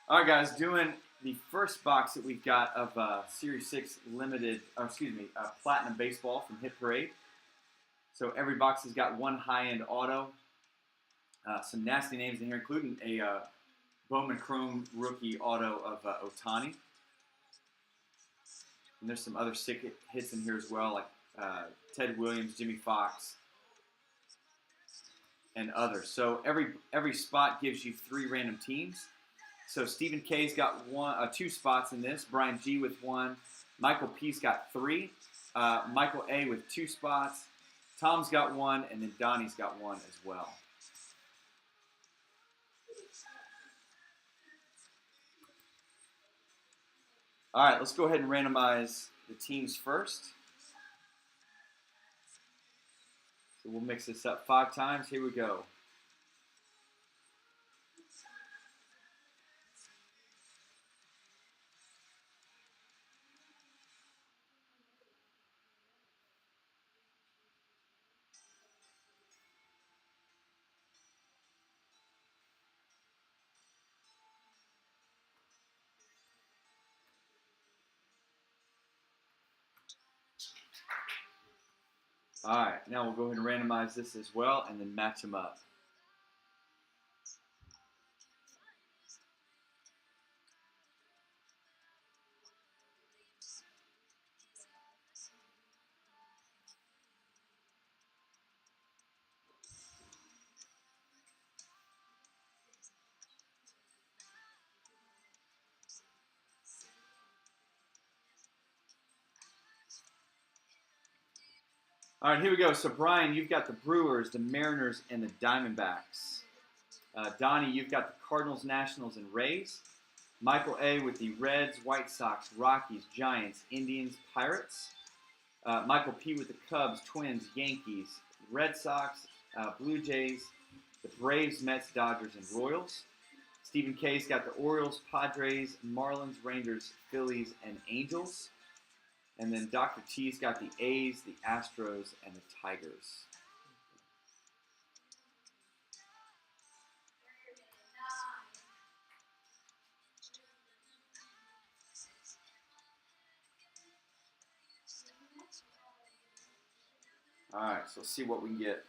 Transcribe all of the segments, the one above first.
All right, guys, doing the first box that we've got of Series 6 Platinum Baseball from Hit Parade. So every box has got one high-end auto. Some nasty names in here, including a Bowman Chrome rookie auto of Ohtani. And there's some other sick hits in here as well, like Ted Williams, Jimmy Fox, and others. So every spot gives you 3 random teams. So Stephen K's got two spots in this. Brian G with 1. Michael P's got 3. Michael A with 2 spots. Tom's got 1, and then Donnie's got 1 as well. All right, let's go ahead and randomize the teams first. So we'll mix this up 5 times. Here we go. All right, now we'll go ahead and randomize this as well and then match them up. All right, here we go. So, Brian, you've got the Brewers, the Mariners, and the Diamondbacks. Donnie, you've got the Cardinals, Nationals, and Rays. Michael A with the Reds, White Sox, Rockies, Giants, Indians, Pirates. Michael P with the Cubs, Twins, Yankees, Red Sox, Blue Jays, the Braves, Mets, Dodgers, and Royals. Stephen K's got the Orioles, Padres, Marlins, Rangers, Phillies, and Angels. And then Dr. T's got the A's, the Astros, and the Tigers. All right, so let's see what we can get.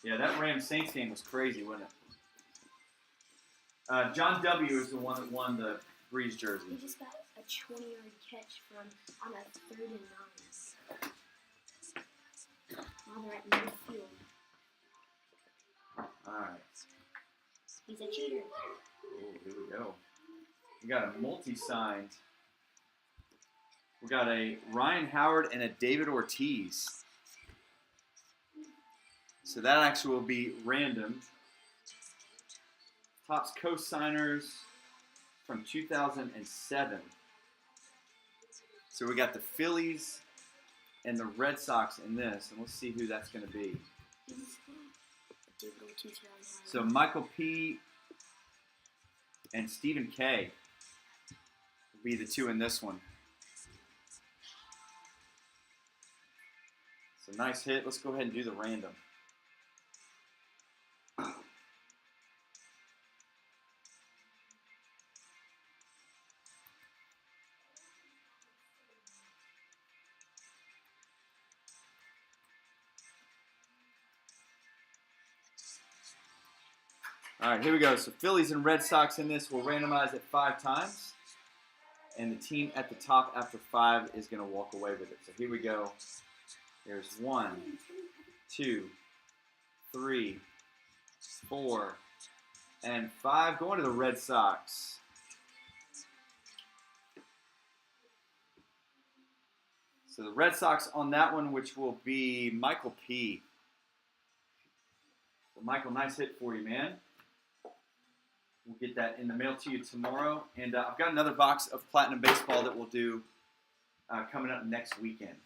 Yeah, that Rams-Saints game was crazy, wasn't it? John W. is the one that won the Breeze jersey. He just got a 20-yard catch on a 3rd and 9. While they're at midfield. All right. He's a cheater. Oh, here we go. We got a multi-signed. We got a Ryan Howard and a David Ortiz. So that actually will be random. Topps co-signers from 2007. So we got the Phillies and the Red Sox in this, and let's see who that's going to be. So Michael P. and Stephen K. will be the 2 in this one. So nice hit. Let's go ahead and do the random. All right, here we go. So Phillies and Red Sox in this. We'll randomize it 5 times. And the team at the top after 5 is going to walk away with it. So here we go. There's 1, 2, 3, 4, and 5. Going to the Red Sox. So the Red Sox on that one, which will be Michael P. So Michael, nice hit for you, man. We'll get that in the mail to you tomorrow. And I've got another box of Platinum Baseball that we'll do coming up next weekend.